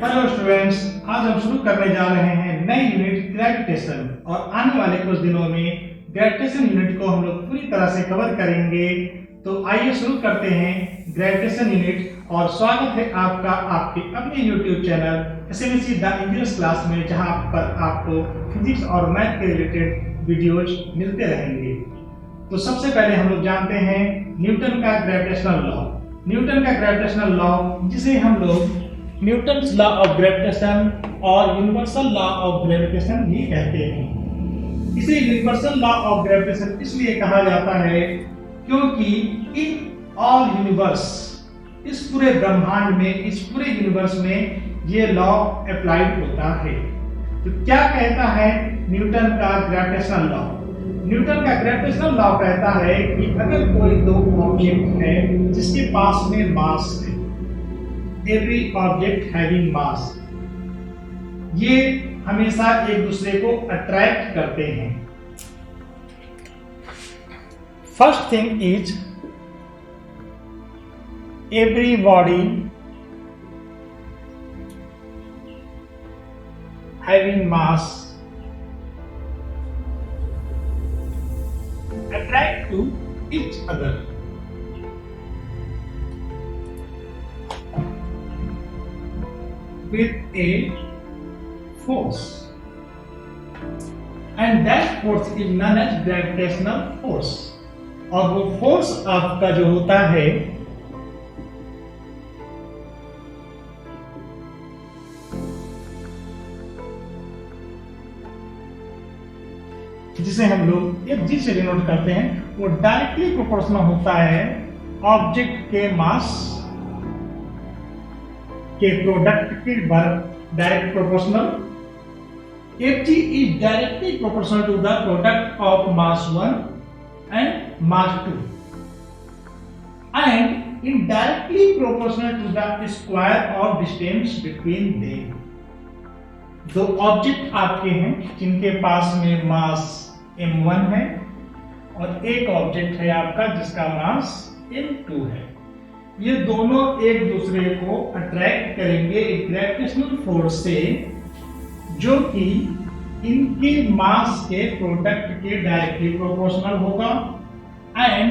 Hello students, आज हम शुरू करने जा रहे हैं नई यूनिट ग्रेविटेशन और आने वाले कुछ दिनों में ग्रेविटेशन यूनिट को हम लोग पूरी तरह से कवर करेंगे। तो आइए शुरू करते हैं ग्रेविटेशन यूनिट और स्वागत है आपका आपके अपने YouTube channel SMSC the English class में, जहां पर आपको फिजिक्स और मैथ के रिलेटेड वीडियोज मिलते रहेंगे। तो सबसे पहले हम लोग जानते हैं न्यूटन का ग्रेविटेशनल लॉ। न्यूटन का ग्रेविटेशनल लॉ, जिसे हम लोग न्यूटन्स लॉ ऑफ ग्रेविटेशन और यूनिवर्सल लॉ ऑफ ग्रेविटेशन भी कहते हैं। इसे यूनिवर्सल लॉ ऑफ ग्रेविटेशन इसलिए कहा जाता है क्योंकि इन ऑल यूनिवर्स, इस पूरे ब्रह्मांड में, इस पूरे यूनिवर्स में ये लॉ अप्लाइड होता है। तो क्या कहता है न्यूटन का ग्रेविटेशनल लॉ? न्यूटन का ग्रेविटेशनल लॉ कहता है कि अगर कोई दो ऑब्जेक्ट है जिसके पास में मास है, एवरी ऑब्जेक्ट हैविंग मास, ये हमेशा एक दूसरे को अट्रैक्ट करते हैं। First thing is every body having mass attract to each other. With a force, and that force is known as gravitational force. और वो फोर्स आपका जो होता है जिसे हम लोग एक जी से डिनोट करते हैं, वो डायरेक्टली प्रोपोर्शनल होता है ऑब्जेक्ट के मास के प्रोडक्ट के work, direct proportional. Ft is directly proportional to the product of mass 1 and mass 2 and indirectly proportional to the square of distance between them. दो ऑब्जेक्ट आपके हैं जिनके पास में मास m1 है और एक ऑब्जेक्ट है आपका जिसका मास m2 है। ये दोनों एक दूसरे को अट्रैक्ट करेंगे एक ग्रेविटेशनल फोर्स से, जो कि इनके मास के प्रोडक्ट के डायरेक्टली प्रोपोर्शनल होगा एंड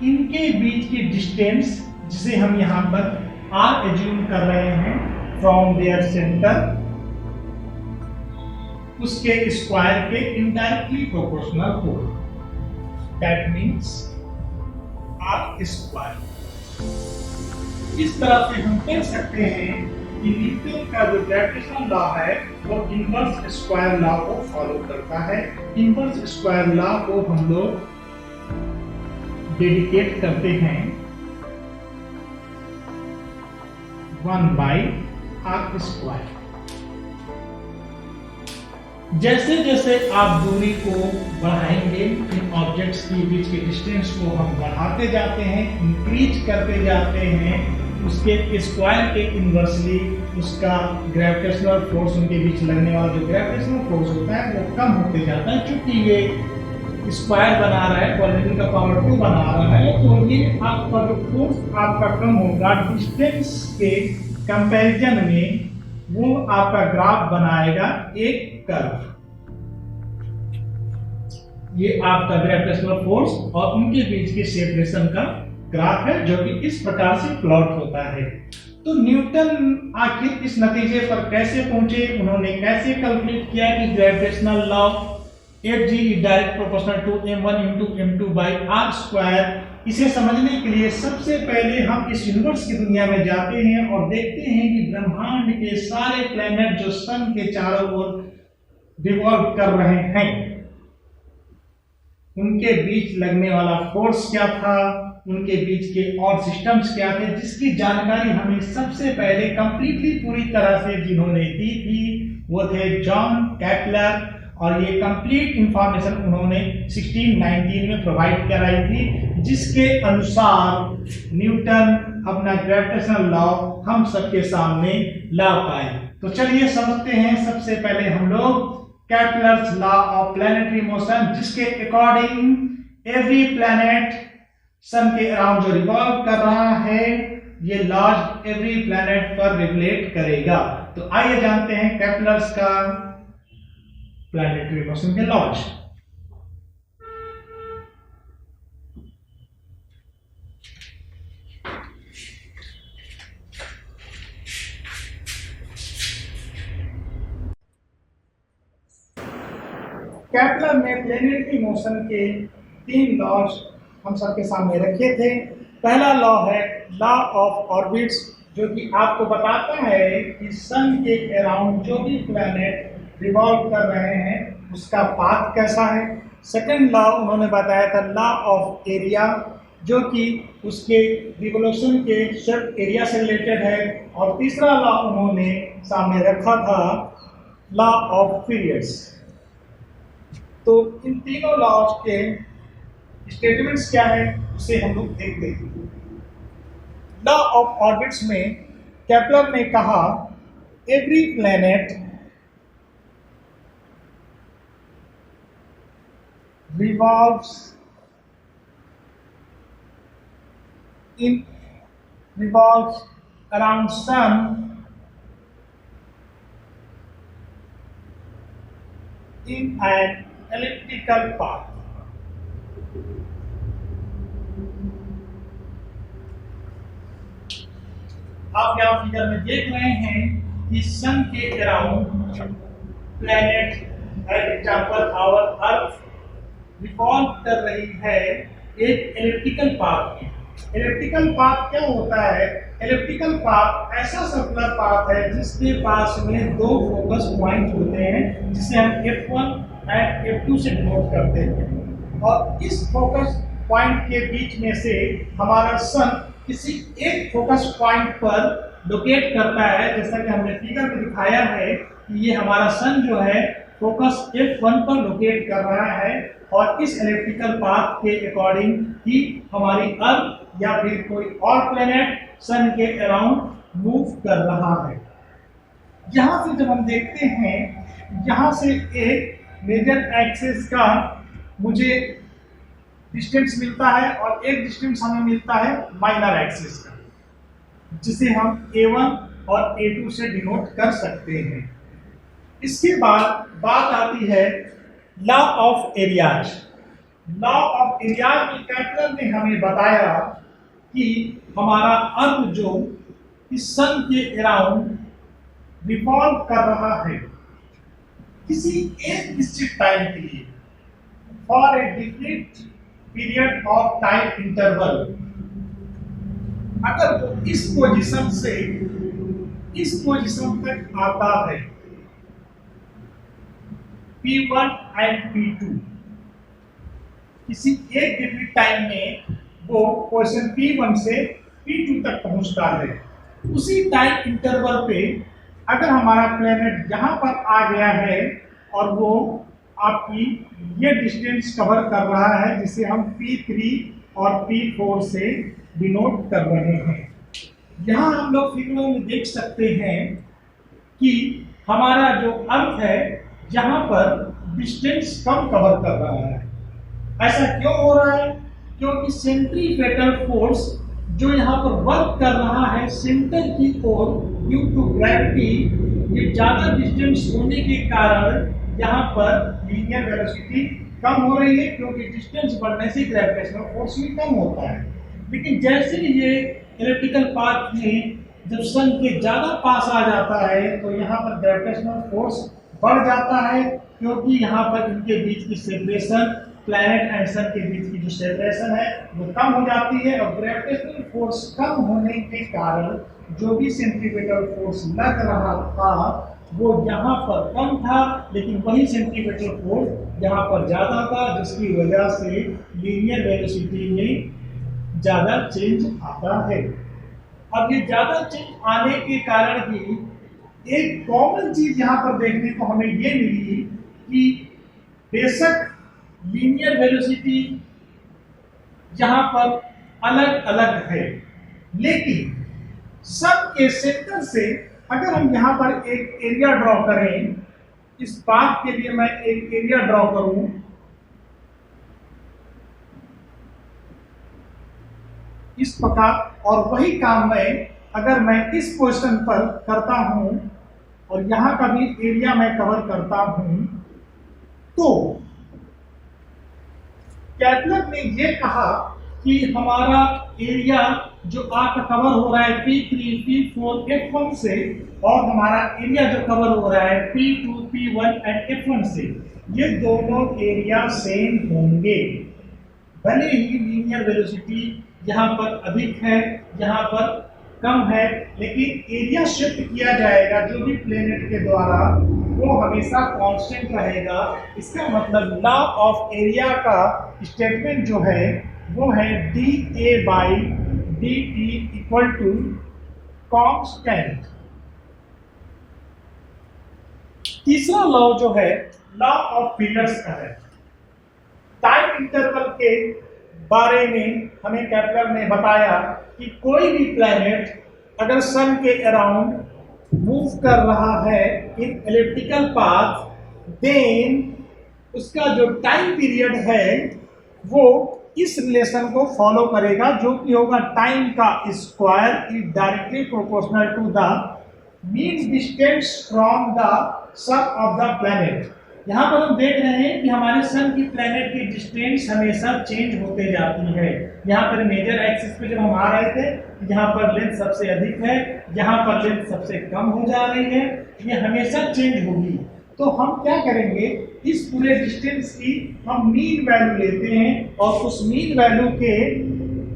इनके बीच की डिस्टेंस, जिसे हम यहाँ पर r एज्यूम कर रहे हैं, फ्रॉम देयर सेंटर, उसके स्क्वायर के इनडायरेक्टली प्रोपोर्शनल होगा। That means r square. इस तरह से हम कह सकते हैं कि न्यूटन का जो ग्रेविटेशनल लॉ है वो इनवर्स स्क्वायर लॉ को फॉलो करता है। इनवर्स स्क्वायर लॉ को हम लोग डेडिकेट करते हैं 1/r²। जैसे जैसे आप दूरी को बढ़ाएंगे, इन ऑब्जेक्ट्स के बीच के डिस्टेंस को हम बढ़ाते जाते हैं, इंक्रीज करते जाते हैं, उसके स्क्वायर के इनवर्सली उसका ग्रेविटेशनल फोर्स, उनके बीच लगने वाला जो ग्रेविटेशनल फोर्स होता है वो कम होते जाता है। क्योंकि ये स्क्वायर बना रहा है, पॉलिटिकल का पावर 2 बना रहा है, तो ये आपका जो फोर्स आपका कम होगा डिस्टेंस के कंपैरिजन में, वो आपका ग्राफ बनाएगा एक कर्व। ये आपका ग्रेविटेशनल फोर्स और उनके बीच के सेपरेशन का ग्राफ है, जो कि इस प्रकार से प्लॉट होता है। तो न्यूटन आखिर इस नतीजे पर कैसे पहुंचे, उन्होंने कैसे कैलकुलेट किया कि gravitational law Fg is direct proportional to m1 into m2/r²। इसे समझने के लिए सबसे पहले हम इस यूनिवर्स की दुनिया में जाते हैं और देखते हैं कि ब्रह्मांड के सारे प्लैनेट जो सन के चारों ओर रिवॉल्व कर रहे हैं, उनके बीच लगने वाला फोर्स क्या था, उनके बीच के और सिस्टम्स क्या थे, जिसकी जानकारी हमें सबसे पहले कंप्लीटली पूरी तरह से जिन्होंने दी थी वो थे जॉन केपलर। और ये कंप्लीट इंफॉर्मेशन उन्होंने 1619 में प्रोवाइड कराई थी, जिसके अनुसार न्यूटन अपना ग्रेविटेशनल लॉ हम सबके सामने ला पाए। तो चलिए समझते हैं सबसे पहले हम लोग Kepler's law of planetary motion, जिसके अकॉर्डिंग एवरी प्लैनेट सन के अराउंड जो रिवॉल्व कर रहा है, ये लॉज एवरी प्लैनेट पर रेगुलेट करेगा। तो आइए जानते हैं केपलर्स का प्लैनेटरी मोशन के लॉज। केपलर ने प्लैनेटरी मोशन के 3 लॉज हम सबके सामने रखे थे। पहला लॉ है लॉ ऑफ ऑर्बिट्स, जो कि आपको बताता है कि सन के अराउंड जो भी प्लैनेट रिवॉल्व कर रहे हैं उसका पाथ कैसा है। सेकंड लॉ उन्होंने बताया था लॉ ऑफ एरिया, जो कि उसके रिवोल्यूशन के सर्ट एरिया से रिलेटेड है। और तीसरा लॉ उन्होंने सामने रखा था लॉ ऑफ पीरियड्स। तो इन तीनों लॉज के स्टेटमेंट्स क्या है उसे हम लोग देखते हैं। लॉ ऑफ ऑर्बिट्स में केपलर ने कहा every planet revolves around sun in an elliptical path. आप यहाँ फिगर में देख रहे हैं कि सन के around planet example our earth revolve कर रही है एक इलिप्टिकल पाथ में। इलिप्टिकल पाथ क्या होता है? इलिप्टिकल पाथ ऐसा सर्कुलर पाथ है जिसके पास में 2 फोकस पॉइंट होते हैं, जिसे हम F1 एंड F2 से नोट करते हैं। और इस फोकस पॉइंट के बीच में से हमारा सन किसी एक फोकस पॉइंट पर लोकेट करता है। जैसा कि हमने फिगर में दिखाया है कि ये हमारा सन जो है फोकस F1 पर लोकेट कर रहा है, और इस इलिप्टिकल पाथ के अकॉर्डिंग ही हमारी अर्थ या फिर कोई और प्लेनेट सन के अराउंड मूव कर रहा है। यहाँ से जब हम देखते हैं, यहाँ से एक मेजर एक्सिस का मुझे डिस्टेंस मिलता है और एक डिस्टेंस हमें मिलता है माइनर एक्सिस का, जिसे हम A1 और A2 से डिनोट कर सकते हैं। इसके बाद बात आती है law of areas. Law of areas में केपलर ने हमें बताया कि हमारा अर्थ जो इस सन के अराउंड रिवॉल्व कर रहा है किसी एक निश्चित टाइम के लिए, for a definite period of time interval, अगर वो इस पोजीशन से इस पोजीशन तक आता है P1 एंड P2, किसी एक डिफिनिट टाइम में वो पोजीशन P1 से P2 तक पहुंचता है, उसी टाइम इंटरवल पे अगर हमारा प्लेनेट यहाँ पर आ गया है और वो आपकी ये डिस्टेंस कवर कर रहा है, जिसे हम P3 और P4 से डिनोट कर रहे हैं। यहाँ हम लोग फिगरों में देख सकते हैं कि हमारा जो अर्थ है यहाँ पर डिस्टेंस कम कवर कर रहा है। ऐसा क्यों हो रहा है? क्योंकि सेंट्रीपेटल फोर्स जो यहाँ पर वर्क कर रहा है सेंटर की ओर ड्यू टू ग्रेविटी, ये ज्यादा डिस्टेंस होने के कारण यहाँ पर लीनियर वेलोसिटी कम हो रही है, क्योंकि डिस्टेंस बढ़ने से ग्रेविटेशनल फोर्स भी कम होता है। लेकिन जैसे ये इलिप्टिकल पाथ में जब सन के ज्यादा पास आ जाता है तो यहाँ पर ग्रेविटेशनल फोर्स बढ़ जाता है, क्योंकि यहाँ पर इनके बीच की सेपरेशन, प्लैनेट एंड सन के बीच की जो सेपरेशन है वो कम हो जाती है। और ग्रेविटेशनल फोर्स कम होने के कारण जो भी सेंट्रीपेटल फोर्स लग रहा था वो यहाँ पर कम था, लेकिन वही सेंट्रीपेटल फोर्स यहाँ पर ज्यादा था, जिसकी वजह से लीनियर वेलोसिटी में ज्यादा चेंज आता है। अब ये ज्यादा चेंज आने के कारण भी एक कॉमन चीज यहाँ पर देखने को हमें ये मिली कि बेशक लीनियर वेलोसिटी यहाँ पर अलग अलग है, लेकिन सब के सेंटर से अगर हम यहाँ पर एक एरिया ड्रॉ करें, इस पाथ के लिए मैं एक एरिया ड्रॉ करूं, इस प्रकार, और वही काम मैं अगर मैं इस पोजीशन पर करता हूं और यहाँ का भी एरिया मैं कवर करता हूं, तो कैपलर ने ये कहा कि हमारा एरिया जो आपका कवर हो रहा है P3, P4, F1 से, और हमारा एरिया जो कवर हो रहा है P2, P1 एंड F1 से, ये दोनों एरिया सेम होंगे। भले ही लीनियर वेलोसिटी यहाँ पर अधिक है, यहाँ पर कम है, लेकिन एरिया शिफ्ट किया जाएगा जो भी प्लेनेट के द्वारा, वो हमेशा कांस्टेंट रहेगा। इसका मतलब लॉ ऑफ एरिया का स्टेटमेंट जो है वो है dA by dt equal to constant. तीसरा लॉ जो है लॉ ऑफ पीरियड्स का है। टाइम इंटरवल के बारे में हमें कैपलर ने बताया कि कोई भी प्लैनेट अगर सन के अराउंड मूव कर रहा है इन एलिप्टिकल पाथ, देन उसका जो टाइम पीरियड है वो इस रिलेशन को फॉलो करेगा, जो कि होगा टाइम का square is directly proportional to the mean distance from the sun of the planet. यहाँ पर हम देख रहे हैं कि हमारे सन की प्लैनेट की डिस्टेंस हमेशा चेंज होते जाती है। यहाँ पर मेजर एक्सिस पे जब हम आ रहे थे, यहाँ पर लेंथ सबसे अधिक है, यहाँ पर लेंथ सबसे कम हो जा रही है, ये हमेशा चेंज होगी। तो हम क्या करेंगे, इस पूरे डिस्टेंस की हम मीन वैल्यू लेते हैं और उस मीन वैल्यू के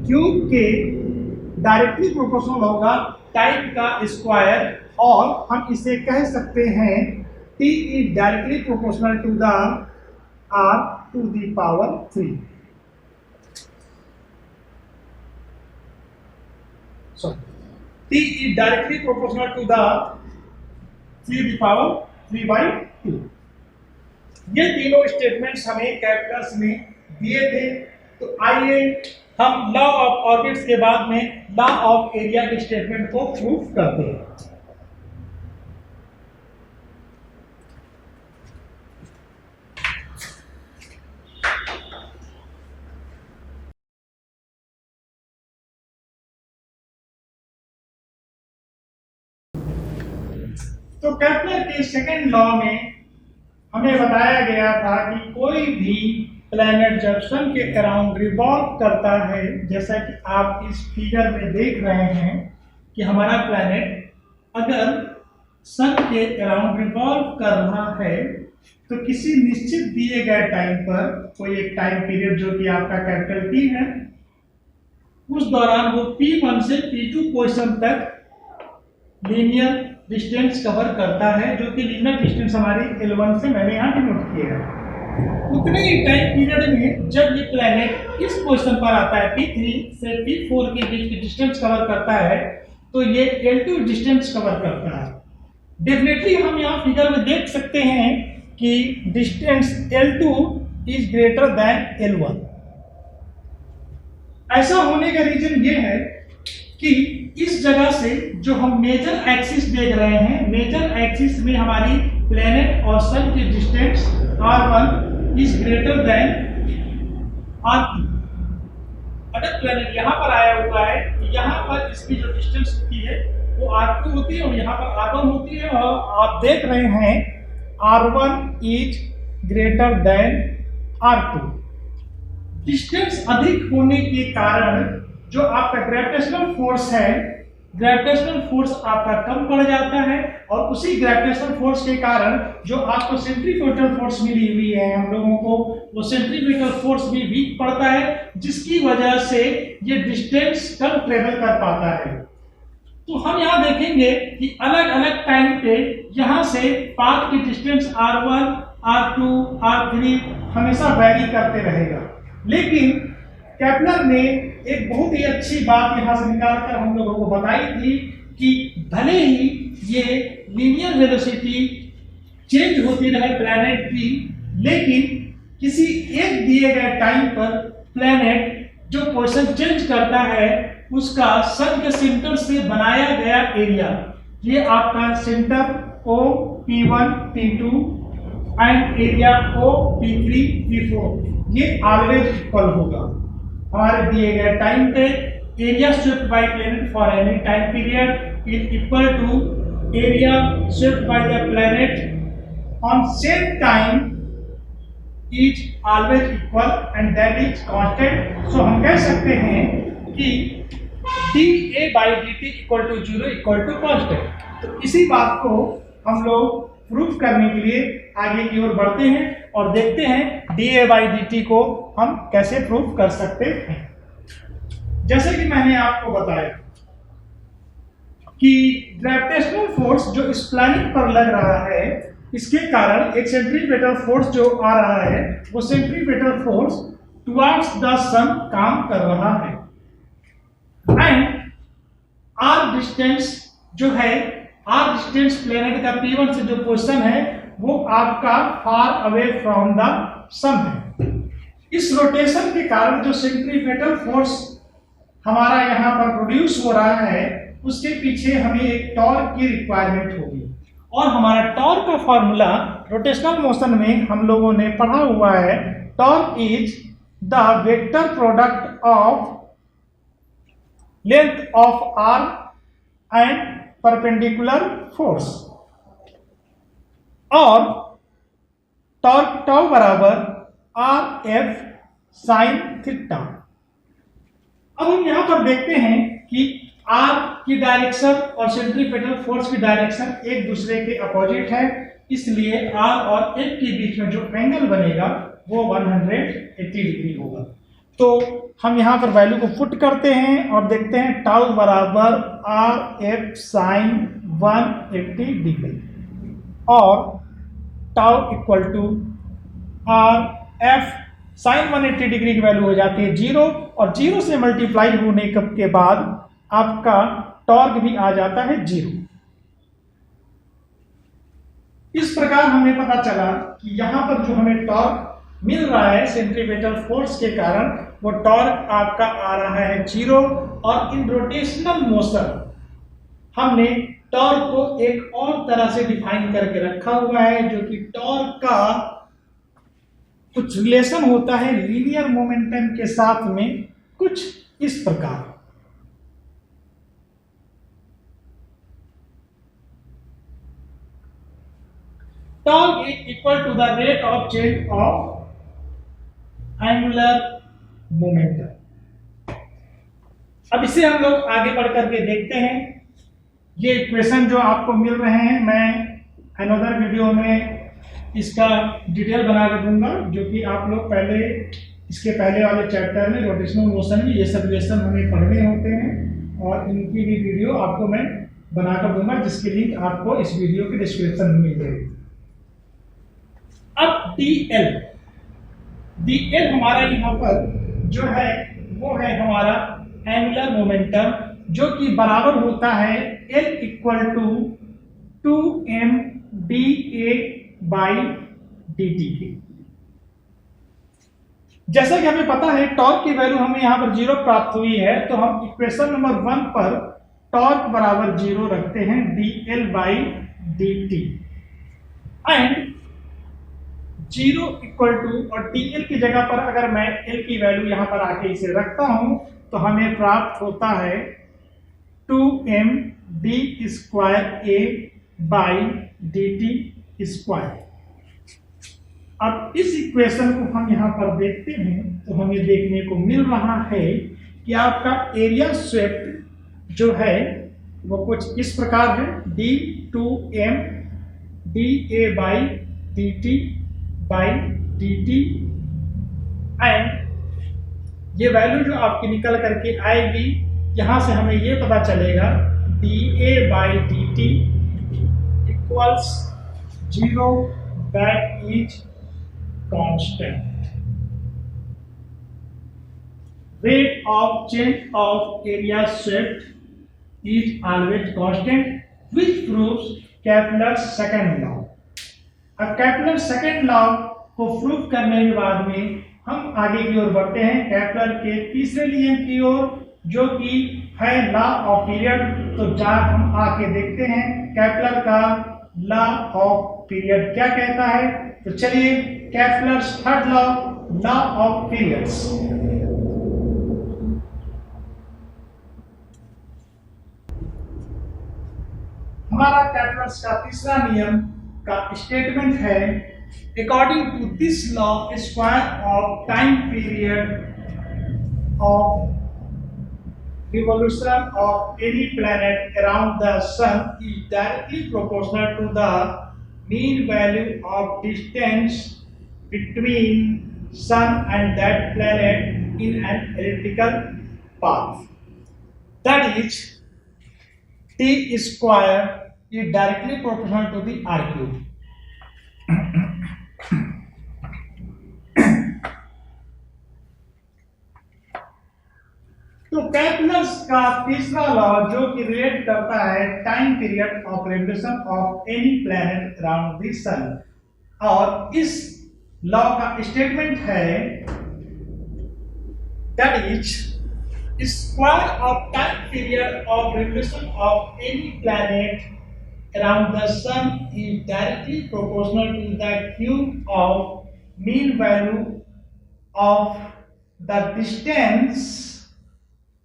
क्यूब के डायरेक्टली प्रोपोर्शनल होगा टाइम का स्क्वायर, और हम इसे कह सकते हैं T is directly proportional to the R to the power 3. So T is directly proportional to the 3 to the power 3 by 2. ये तीनों स्टेटमेंट्स हमें कैपलर्स ने दिए थे। तो आइए हम लॉ ऑफ ऑर्बिट्स के बाद में लॉ ऑफ एरिया के स्टेटमेंट को प्रूफ करते हैं। तो कैपलर के सेकंड लॉ में हमें बताया गया था कि कोई भी प्लैनेट जब सन के अराउंड रिवॉल्व करता है, जैसा कि आप इस फिगर में देख रहे हैं कि हमारा प्लैनेट अगर सन के अराउंड रिवॉल्व कर रहा है, तो किसी निश्चित दिए गए टाइम पर कोई एक टाइम पीरियड जो कि आपका कैपिटल T है, उस दौरान वो P1 से P2 पोजीशन तक लीनियर डिस्टेंस कवर करता है, जो कि लीनियर डिस्टेंस हमारी L1 से मैंने यहाँ डिनोट किया है। उतने ही टाइम पीरियड में जब ये प्लैनेट इस पोजीशन पर आता है P3 से P4 के बीच की डिस्टेंस कवर करता है, तो ये L2 डिस्टेंस कवर करता है। डेफिनेटली हम यहाँ फिगर में देख सकते हैं कि distance L2 is greater than L1। ऐसा होने का रीजन ये है कि इस जगह से जो हम मेजर एक्सिस देख रहे हैं, मेजर एक्सिस में हमारी प्लेनेट और सन की distance R1 is greater than R2। अगर प्लेनेट यहाँ पर आया हुआ है तो यहाँ पर इसकी जो डिस्टेंस होती है वो R2 होती है और यहाँ पर R1 होती है, और आप देख रहे हैं R1 is greater than R2। Distance अधिक होने के कारण जो आपका ग्रेविटेशनल फोर्स है, ग्रेविटेशनल फोर्स आपका कम पड़ जाता है, और उसी ग्रेविटेशनल फोर्स के कारण जो आपको सेंट्रीफ्यूगल फोर्स मिली हुई है हम लोगों को, वो सेंट्रीफ्यूगल फोर्स भी वीक पड़ता है, जिसकी वजह से ये डिस्टेंस कम ट्रेवल कर पाता है। तो हम यहाँ देखेंगे कि अलग अलग टाइम पे यहाँ से पाथ की डिस्टेंस R1, R2, R3 हमेशा वैरी करते रहेगा। लेकिन केपलर ने एक बहुत ही अच्छी बात यहाँ से निकालकर हम लोगों को बताई थी कि भले ही ये लीनियर वेलोसिटी चेंज होती रहे प्लैनेट की, लेकिन किसी एक दिए गए टाइम पर प्लैनेट जो पोजीशन चेंज करता है उसका सन के सेंटर से बनाया गया एरिया, ये आपका centre O P1 P2 and area O P3 P4, ये ऑलवेज इक्वल होगा। हमारे दिए गए टाइम पे area swept by planet for any time period is equal to area swept by the planet on same time is always equal and that is constant. So हम कह सकते हैं कि dA by dt equal to 0 equal to constant. तो इसी बात को हम लोग प्रूफ करने के लिए आगे की ओर बढ़ते हैं और देखते हैं dA by dt को हम कैसे प्रूफ कर सकते हैं। जैसे कि मैंने आपको बताया कि ग्रेविटेशनल फोर्स जो इस प्लैनेट पर लग रहा है, इसके कारण एक सेंट्रीपिटल फोर्स जो आ रहा है, वो सेंट्रीपिटल फोर्स टुवर्ड्स द सन काम कर रहा है। एंड आर डिस्टेंस जो है, आर डिस्टेंस प्लैनेट का P1 से जो पोजीशन है वो आपका फार अवे फ्रॉम द सन है। इस रोटेशन के कारण जो सेंट्रीपिटल फोर्स हमारा यहाँ पर प्रोड्यूस हो रहा है, उसके पीछे हमें एक टॉर्क की रिक्वायरमेंट होगी और हमारा टॉर्क का फॉर्मूला रोटेशनल मोशन में हम लोगों ने पढ़ा हुआ है। Torque is the vector product of length of R and perpendicular force और टॉर्क टाउ बराबर आर एफ साइन थीटा। अब हम यहां पर देखते हैं कि आर की डायरेक्शन और सेंट्रीपिटल फोर्स की डायरेक्शन एक दूसरे के अपोजिट है, इसलिए आर और एफ के बीच में जो एंगल बनेगा वो 180 डिग्री होगा। तो हम यहाँ पर वैल्यू को पुट करते हैं और देखते हैं टाउ बराबर आर एफ साइन 180 डिग्री और tau equal to R F sine 180 degree की वैल्यू हो जाती है 0 और 0 से मल्टीप्लाई होने के बाद आपका टॉर्क भी आ जाता है 0। इस प्रकार हमें पता चला कि यहां पर जो हमें टॉर्क मिल रहा है सेंट्रीपिटल फोर्स के कारण, वो टॉर्क आपका आ रहा है 0 और इन रोटेशनल मोशन हमने टॉर्क को एक और तरह से डिफाइन करके रखा हुआ है, जो कि टॉर्क का कुछ रिलेशन होता है लीनियर मोमेंटम के साथ में कुछ इस प्रकार। Torque is equal to the rate of change of angular momentum। अब इसे हम लोग आगे बढ़ करके देखते हैं। ये इक्वेशन जो आपको मिल रहे हैं, मैं अनदर वीडियो में इसका डिटेल बना के दूंगा, जो कि आप लोग पहले इसके पहले वाले चैप्टर में रोटेशनल मोशन में ये सब रिलेशन हमें पढ़ने होते हैं और इनकी भी वीडियो आपको मैं बनाकर दूंगा, जिसकी लिंक आपको इस वीडियो के डिस्क्रिप्शन में मिल जाएगी। अब dl हमारा यहाँ पर जो है वो है हमारा एंगुलर मोमेंटम, जो कि बराबर होता है L equal to 2m dA by dt के। जैसा कि हमें पता है टॉर्क की वैल्यू हमें यहाँ पर 0 प्राप्त हुई है, तो हम इक्वेशन नंबर 1 पर टॉर्क बराबर 0 रखते हैं dl by dt and 0 equal to, और dl की जगह पर अगर मैं l की वैल्यू यहां पर आके इसे रखता हूं तो हमें प्राप्त होता है 2m d square a by dt square. अब इस इक्वेशन को हम यहां पर देखते हैं तो हमें देखने को मिल रहा है कि आपका एरिया स्वेप्ट जो है वो कुछ इस प्रकार है d2m dA by dt by dt and ये वैल्यू जो आपकी निकल करके आएगी, यहां से हमें ये पता चलेगा dA by dt equals 0 that is constant. Rate of change of area swept is always constant, which proves Kepler's second law. अब केपलर सेकंड लॉ को प्रूव करने के बाद में हम आगे की ओर बढ़ते हैं केपलर के तीसरे नियम की ओर, जो कि है लॉ ऑफ पीरियड। तो हम आके देखते हैं केपलर का लॉ ऑफ पीरियड क्या कहता है। तो चलिए Kepler's third law, law of periods. हमारा कैलकुलस का तीसरा नियम का स्टेटमेंट है, according to this law square of time period of revolution of any planet around the sun is directly proportional to the mean value of distance between sun and that planet in an elliptical path. That is, t square is directly proportional to the r cube. तो calculus का तीसरा law जो कि relate करता है time period of revolution of any planet around the sun, और इस law का स्टेटमेंट है that is square of time period of revolution of any planet around the sun is directly proportional to the cube of mean value of the distance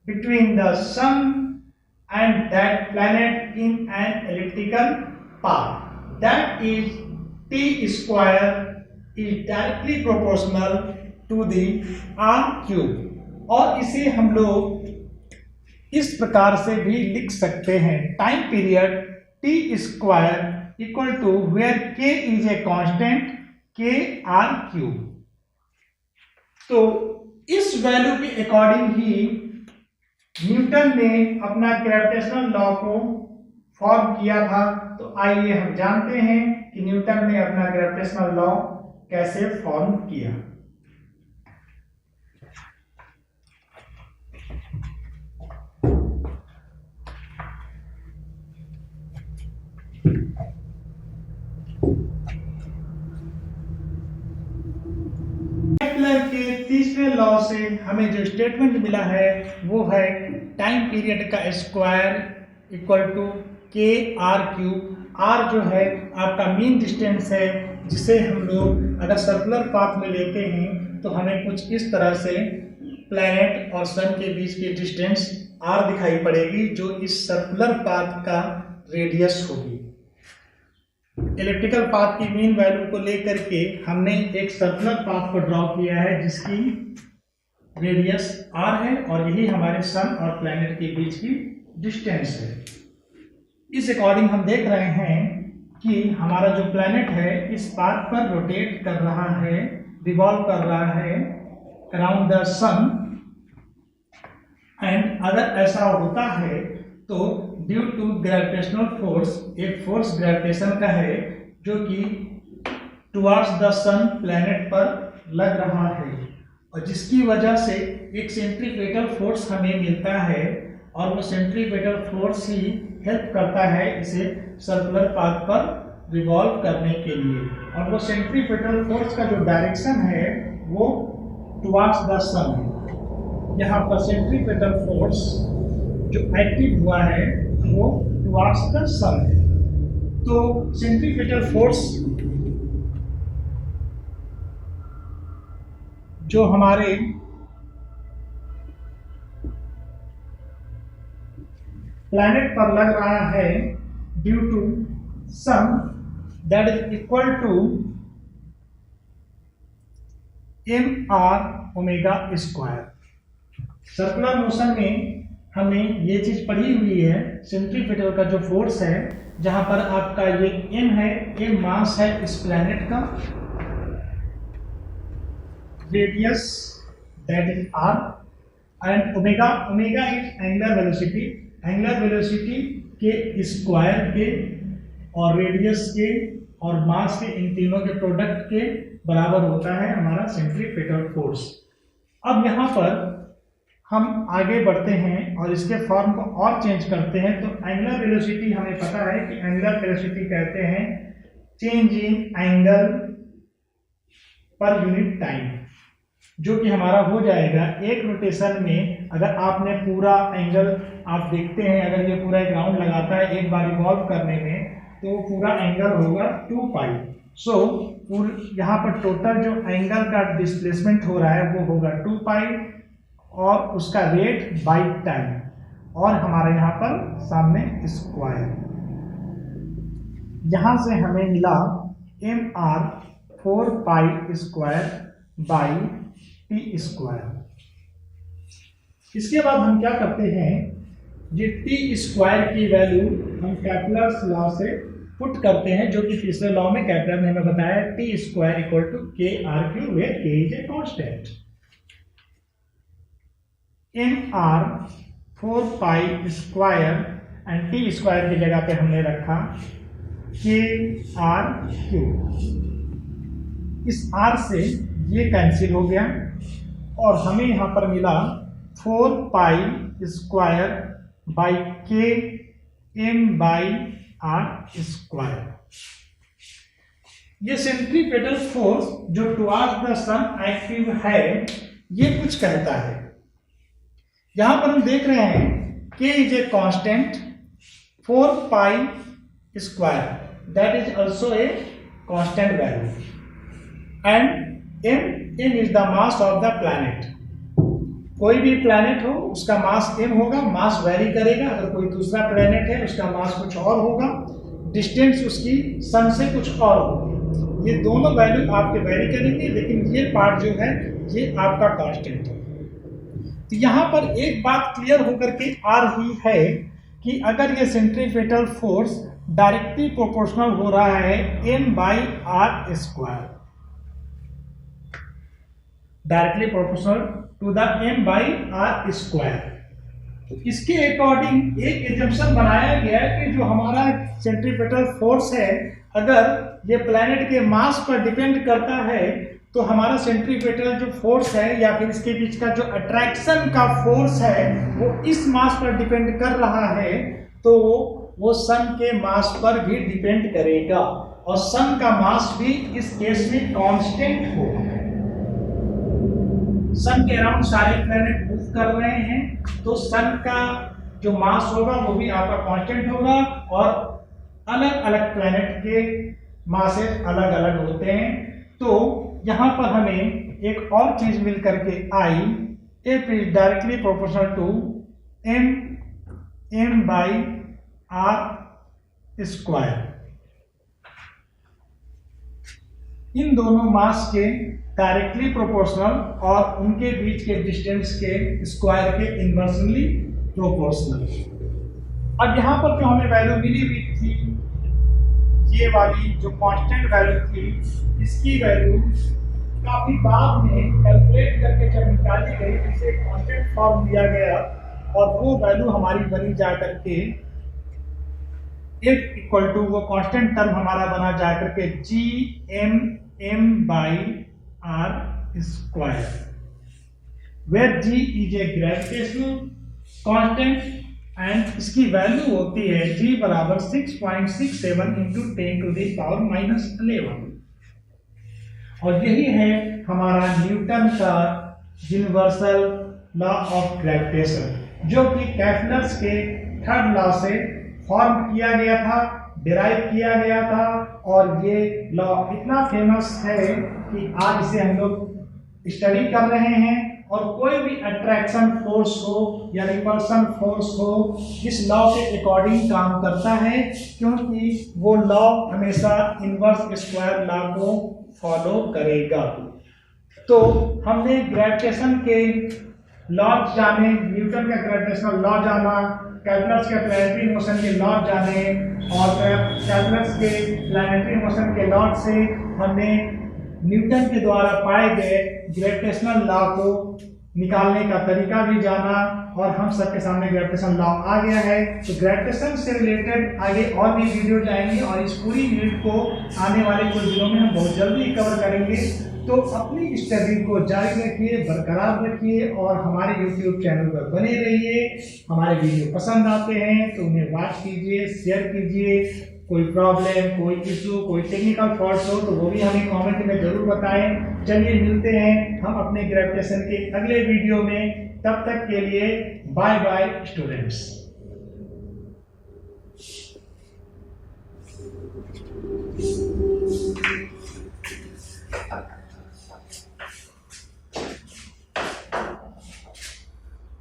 between the sun and that planet in an elliptical path. That is, t square is directly proportional to the r cube. और इसे हम लोग इस प्रकार से भी लिख सकते हैं, time period t square equal to where k is a constant k r cube. तो इस वैल्यू के अकॉर्डिंग ही न्यूटन ने अपना ग्रेविटेशनल लॉ को फॉर्म किया था। तो आइए हम जानते हैं कि न्यूटन ने अपना ग्रेविटेशनल लॉ कैसे फॉर्म किया। के तीसरे लॉ से हमें जो स्टेटमेंट मिला है वो है टाइम पीरियड का square equal to K are cube. Are जो है आपका मीन डिस्टेंस है, जिसे हम लोग अगर सर्कुलर पाथ में लेते हैं तो हमें कुछ इस तरह से प्लैनेट और सन के बीच की डिस्टेंस आर दिखाई पड़ेगी, जो इस सर्कुलर पाथ का रेडियस होगी। इलेक्ट्रिकल पाथ की मीन वैल्यू को लेकर के हमने एक सर्कुलर पाथ को ड्रॉ किया है जिसकी रेडियस r है, और यही हमारे सन और प्लैनेट के बीच की डिस्टेंस है। इस अकॉर्डिंग हम देख रहे हैं कि हमारा जो प्लैनेट है इस पाथ पर रोटेट कर रहा है, रिवॉल्व कर रहा है अराउंड द सन, एंड अगर ऐसा होता है तो ड्यू टू ग्रेविटेशनल फोर्स, एक फोर्स ग्रेविटेशन का है जो कि टुवर्ड्स द सन प्लैनेट पर लग रहा है, और जिसकी वजह से एक सेंट्रीपेटल फोर्स हमें मिलता है, और वो सेंट्रीपेटल फोर्स ही हेल्प करता है इसे सर्कुलर पाथ पर रिवॉल्व करने के लिए। और वो सेंट्रीपेटल फोर्स का जो डायरेक्शन है वो टुवर्ड्स द सन है। यहाँ पर सेंट्रीपेटल फोर्स जो एक्टिव हुआ है वो टुवर्ड्स द सन है। तो सेंट्रीपेटल फोर्स जो हमारे प्लैनेट पर लग रहा है due to sun, that is equal to mr omega square. Circular motion में हमने ये चीज पढ़ी हुई है, सेंट्रीपेटल का जो फोर्स है, जहां पर आपका ये m है, m मास है इस प्लैनेट का, radius that is r, and omega, omega is angular velocity, angular velocity के स्क्वायर के और रेडियस के और मास के, इन तीनों के प्रोडक्ट के बराबर होता है हमारा सेंट्रीपेटल फोर्स। अब यहाँ पर हम आगे बढ़ते हैं और इसके फॉर्म को और चेंज करते हैं। तो एंगुलर वेलोसिटी हमें पता है कि एंगुलर वेलोसिटी कहते हैं change in angle per unit time, जो कि हमारा हो जाएगा एक रोटेशन में। अगर आपने पूरा एंगल आप देखते हैं, अगर ये पूरा एक राउंड लगाता है एक बार रिवॉल्व करने में, तो पूरा एंगल होगा 2 पाई। सो यहाँ पर टोटल जो एंगल का डिस्प्लेसमेंट हो रहा है वो होगा 2 पाई, और उसका रेट बाई टाइम, और हमारे यहाँ पर सामने स्क्वायर। यहाँ से हमें मिला mr 4 pi square by T square. इसके बाद हम क्या करते हैं, ये टी स्क्वायर की वैल्यू हम कैपलर्स लॉ से पुट करते हैं, जो कि तीसरे लॉ में कैपलर ने हमें बताया T square equal to K R cube, where K is a constant. M R 4 pi square and T square की जगह पे हमने रखा के आर क्यू। इस आर से ये कैंसिल हो गया और हमें यहाँ पर मिला 4 पाई स्क्वायर बाई के एम बाई आर स्क्वायर। ये सेंट्रीपेटल फोर्स जो टुवर्ड्स द सन एक्टिव है, ये कुछ कहता है। यहां पर हम देख रहे हैं k is a constant 4 pi square, that is also a constant value, and m is the mass of the planet. कोई भी प्लैनेट हो उसका मास m होगा, मास वेरी करेगा। अगर कोई दूसरा प्लैनेट है उसका मास कुछ और होगा, डिस्टेंस उसकी सन से कुछ और होगी। ये दोनों वैल्यू आपके वेरी करेंगे, लेकिन ये पार्ट जो है ये आपका कांस्टेंट है। तो यहाँ पर एक बात क्लियर होकर के आ रही है कि अगर ये सेंट्रीपेटल फोर्स डायरेक्टली प्रोपोर्शनल हो रहा है m by R square, directly proportional to the m by R square, तो इसके अकॉर्डिंग एक एजम्पशन बनाया गया कि जो हमारा सेंट्रीपेटल फोर्स है, अगर ये प्लैनेट के मास पर डिपेंड करता है, तो हमारा सेंट्रीपेटल जो फोर्स है या फिर इसके बीच का जो अट्रैक्शन का फोर्स है वो इस मास पर डिपेंड कर रहा है, तो वो सन के मास पर भी डिपेंड करेगा और सन का मास भी इस केस में कांस्टेंट होगा। सन के अराउंड सारे प्लैनेट मूव कर रहे हैं, तो सन का जो मास होगा वो भी आपका कांस्टेंट होगा और अलग अलग प्लैनेट के मासेस अलग अलग होते हैं। तो यहाँ पर हमें एक और चीज मिल करके आई, F is directly proportional to M by R square. इन दोनों मास के डायरेक्टली प्रोपोर्शनल और उनके बीच के डिस्टेंस के स्क्वायर के इनवर्सली प्रोपोर्शनल। अब यहाँ पर जो हमें वैल्यू मिली हुई थी, ये वाली जो कांस्टेंट वैल्यू थी, इसकी वैल्यू काफी बाद में कैलकुलेट करके जब निकाली गई, इसे कांस्टेंट फॉर्म दिया गया और वो वैल्यू हमारी बनी जा करके F इक्वल टू, वो कांस्टेंट टर्म हमारा बना जा करके G M by R square, where G is a gravitational constant and इसकी वैल्यू होती है g बराबर 6.67 इंटू 10 टू द पावर -11। और यही है हमारा न्यूटन का यूनिवर्सल लॉ ऑफ ग्रेविटेशन, जो कि कैपलर्स के थर्ड लॉ से फॉर्म किया गया था, डिराइव किया गया था। और ये लॉ इतना फेमस है कि आज इसे हम लोग स्टडी कर रहे हैं, और कोई भी अट्रैक्शन फोर्स हो या रिपल्सन फोर्स हो, इस लॉ के अकॉर्डिंग काम करता है, क्योंकि वो लॉ हमेशा इनवर्स स्क्वायर लॉ को फॉलो करेगा। तो हमने ग्रेविटेशन के लॉ जाने, न्यूटन का ग्रेविटेशनल लॉ जाना, कैपलर्स के प्लैनेटरी मोशन के लॉ जाने, और कैपलर्स के प्लैनेटरी मोशन के लॉ से हमने न्यूटन के द्वारा पाए गए ग्रेविटेशनल लॉ को निकालने का तरीका भी जाना, और हम सबके सामने ग्रेविटेशन लॉ आ गया है। तो ग्रेविटेशन से रिलेटेड आगे और भी वीडियो जाएंगे, और इस पूरी यूनिट को आने वाले कुछ दिनों में हम बहुत जल्दी कवर करेंगे। तो अपनी स्टडी को जारी रखिए, बरकरार रखिए, और हमारे YouTube चैनल पर बने रहिए। हमारे वीडियो पसंद आते हैं तो उन्हें वॉच कीजिए, शेयर कीजिए। कोई प्रॉब्लम, कोई इशू, कोई टेक्निकल फॉल्ट हो तो वो भी हमें कमेंट में जरूर बताएं। चलिए मिलते हैं हम अपने ग्रेविटेशन के अगले वीडियो में। तब तक के लिए बाय बाय स्टूडेंट्स।